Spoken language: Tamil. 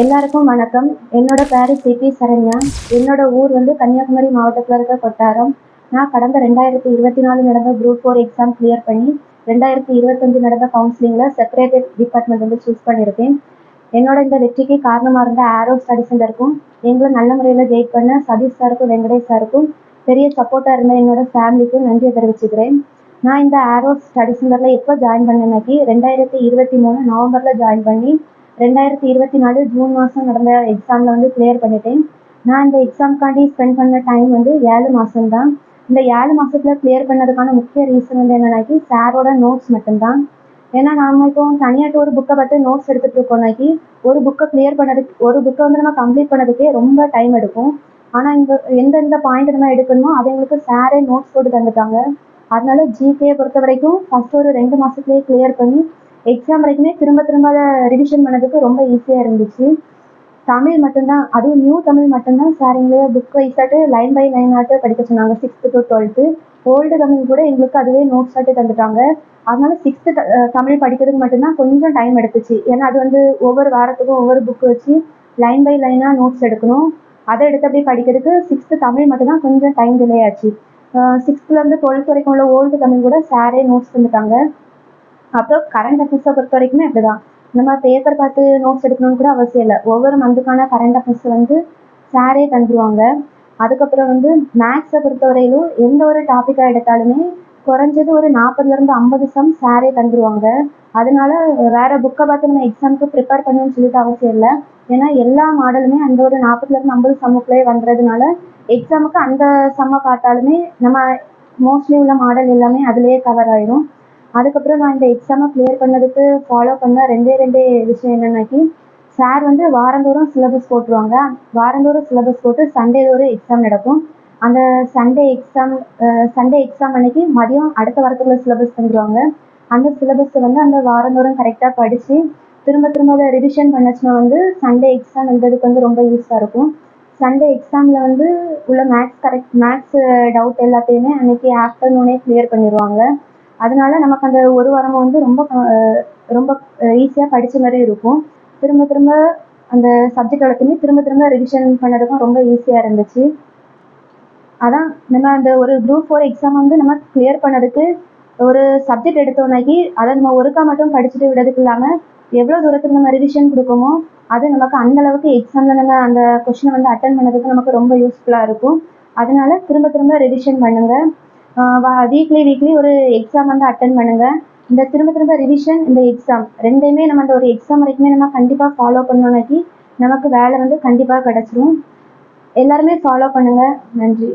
எல்லாருக்கும் வணக்கம். என்னோட பேரு சிபி சரண்யா. என்னோட ஊர் வந்து கன்னியாகுமரி மாவட்டத்தில் இருக்க கொட்டாரம். நான் கடந்த 2024 நடந்த குரூப் 4 எக்ஸாம் கிளியர் பண்ணி 2025 நடந்த கவுன்சிலிங்கில் செக்ரட்டரியேட் டிபார்ட்மெண்ட் வந்து சூஸ் பண்ணியிருக்கேன். என்னோட இந்த வெற்றிக்கு காரணமாக இருந்த ஆரோ ஸ்டடி சென்டருக்கும் எங்களை நல்ல முறையில் கைட் பண்ண சதீஷ் சாருக்கும் வெங்கடேஷ் சாருக்கும் பெரிய சப்போர்ட்டாக இருந்த என்னோட ஃபேமிலிக்கும் நன்றியை தெரிவிச்சுக்கிறேன். நான் இந்த ஆரோ ஸ்டடி சென்டரில் எப்போ ஜாயின் பண்ணேன்னாக்கி 2023 நவம்பரில் ஜாயின் பண்ணி 2024 ஜூன் மாதம் நடந்த எக்ஸாமில் வந்து கிளியர் பண்ணிட்டேன். நான் இந்த எக்ஸாம்காண்டி ஸ்பெண்ட் பண்ண டைம் வந்து 7 மாதம் தான். இந்த 7 மாதத்தில் கிளியர் பண்ணதுக்கான முக்கிய ரீசன் வந்து என்னன்னாக்கி சாரோட நோட்ஸ் மட்டும்தான். ஏன்னா நாம் இப்போ தனியாட்டு ஒரு புக்கை பார்த்து நோட்ஸ் எடுத்துகிட்டு இருக்கோம்னாக்கி ஒரு புக்கை கிளியர் பண்ணதுக்கு ஒரு புக்கை வந்து நம்ம கம்ப்ளீட் பண்ணதுக்கே ரொம்ப டைம் எடுக்கும். ஆனால் இந்த எந்தெந்த பாயிண்ட் நம்ம எடுக்கணுமோ அது எங்களுக்கு சாரே நோட்ஸ் போட்டு தந்துட்டாங்க. அதனால ஜிகேயை பொறுத்த வரைக்கும் ஃபஸ்ட் ஒரு 2 மாதத்துலேயே கிளியர் பண்ணி எக்ஸாம் வரைக்குமே திரும்ப திரும்ப அதை ரிவிஷன் பண்ணதுக்கு ரொம்ப ஈஸியாக இருந்துச்சு. தமிழ் மட்டும்தான், அதுவும் நியூ தமிழ் மட்டும்தான் சார் எங்களை புக் வைஸாட்டு லைன் பை லைன் ஆட்டு படிக்க சொன்னாங்க 6th to 12th. Old Tamil கூட எங்களுக்கு அதுவே நோட்ஸ் ஆட்டு தந்துட்டாங்க. அதனால 6th தமிழ் படிக்கிறதுக்கு மட்டும்தான் கொஞ்சம் டைம் எடுத்துச்சு. ஏன்னா அது வந்து ஒவ்வொரு வாரத்துக்கும் ஒவ்வொரு புக்கு வச்சு லைன் பை லைனாக நோட்ஸ் எடுக்கணும். அதை எடுத்து அப்படி படிக்கிறதுக்கு 6th தமிழ் மட்டும்தான் கொஞ்சம் டைம் டிலே ஆச்சு. 6th 12th வரைக்கும் உள்ள ஓல்டு தமிழ் கூட சாரே நோட்ஸ் தந்துட்டாங்க. அப்புறம் கரண்ட் அஃபேர்ஸை பொறுத்த வரைக்குமே அப்படிதான். நம்ம பேப்பர் பார்த்து நோட்ஸ் எடுக்கணும்னு கூட அவசியம் இல்லை. ஒவ்வொரு மந்த்துக்கான கரண்ட் அஃபேர்ஸ் வந்து சாரே தந்துடுவாங்க. அதுக்கப்புறம் வந்து மேக்ஸை பொறுத்தவரையிலும் எந்த ஒரு டாப்பிக்காக எடுத்தாலுமே குறைஞ்சது ஒரு 40லேருந்து 50 சம் சாரே தந்துடுவாங்க. அதனால வேற புக்கை பார்த்து நம்ம எக்ஸாமுக்கு ப்ரிப்பேர் பண்ணணும்னு சொல்லிட்டு அவசியம் இல்லை. ஏன்னா எல்லா மாடலுமே அந்த ஒரு 40லேருந்து 50 சம்முக்குள்ளே வந்துறதுனால எக்ஸாமுக்கு அந்த சம்மை பார்த்தாலுமே நம்ம மோஸ்ட்லி உள்ள மாடல் எல்லாமே அதுலேயே கவர் ஆயிடும். அதுக்கப்புறம் நான் இந்த எக்ஸாமை கிளியர் பண்ணதுக்கு ஃபாலோ பண்ண ரெண்டே விஷயம் என்னன்னாக்கி சார் வந்து வாரந்தோறும் சிலபஸ் போட்டுருவாங்க. வாரந்தோறும் சிலபஸ் போட்டு சண்டே ஒரு எக்ஸாம் நடக்கும். அந்த சண்டே எக்ஸாம் அன்னைக்கு மதியம் அடுத்த வாரத்துக்குள்ள சிலபஸ் தந்துடுவாங்க. அந்த சிலபஸை வந்து அந்த வாரந்தோறும் கரெக்டாக படித்து திரும்ப அதை ரிவிஷன் பண்ணச்சுன்னா வந்து சண்டே எக்ஸாம் எழுதுறதுக்கு வந்து ரொம்ப யூஸாக இருக்கும். சண்டே எக்ஸாமில் வந்து உள்ள மேக்ஸ் டவுட் எல்லாத்தையுமே அன்னைக்கு ஆஃப்டர்நூனே கிளியர் பண்ணிடுவாங்க. அதனால நமக்கு அந்த ஒரு வாரமும் வந்து ரொம்ப ஈஸியாக படித்த மாதிரி இருக்கும். திரும்ப அந்த சப்ஜெக்ட் எல்லாத்தையுமே திரும்ப ரிவிஷன் பண்ணதுக்கும் ரொம்ப ஈஸியாக இருந்துச்சு. அதான் நம்ம அந்த ஒரு குரூப் 4 எக்ஸாம் வந்து நம்ம கிளியர் பண்ணதுக்கு ஒரு சப்ஜெக்ட் எடுத்தோம்னாக்கி அதை நம்ம ஒருக்கா மட்டும் படிச்சுட்டு விடுறதுக்கு இல்லாமல் எவ்வளோ தூரத்துக்கு நம்ம ரிவிஷன் கொடுப்போமோ அது நமக்கு அந்தளவுக்கு எக்ஸாமில் நம்ம அந்த கொஷினை வந்து அட்டன் பண்ணதுக்கு நமக்கு ரொம்ப யூஸ்ஃபுல்லாக இருக்கும். அதனால திரும்ப ரிவிஷன் பண்ணுங்கள். வீக்லி ஒரு எக்ஸாம் வந்து அட்டன் பண்ணுங்கள். இந்த திரும்ப ரிவிஷன், இந்த எக்ஸாம் ரெண்டையுமே நம்ம அந்த ஒரு எக்ஸாம் வரைக்குமே நம்ம கண்டிப்பாக ஃபாலோ பண்ணோம்னாக்கி நமக்கு வேலை வந்து கண்டிப்பாக கிடச்சிரும். எல்லாருமே ஃபாலோ பண்ணுங்கள். நன்றி.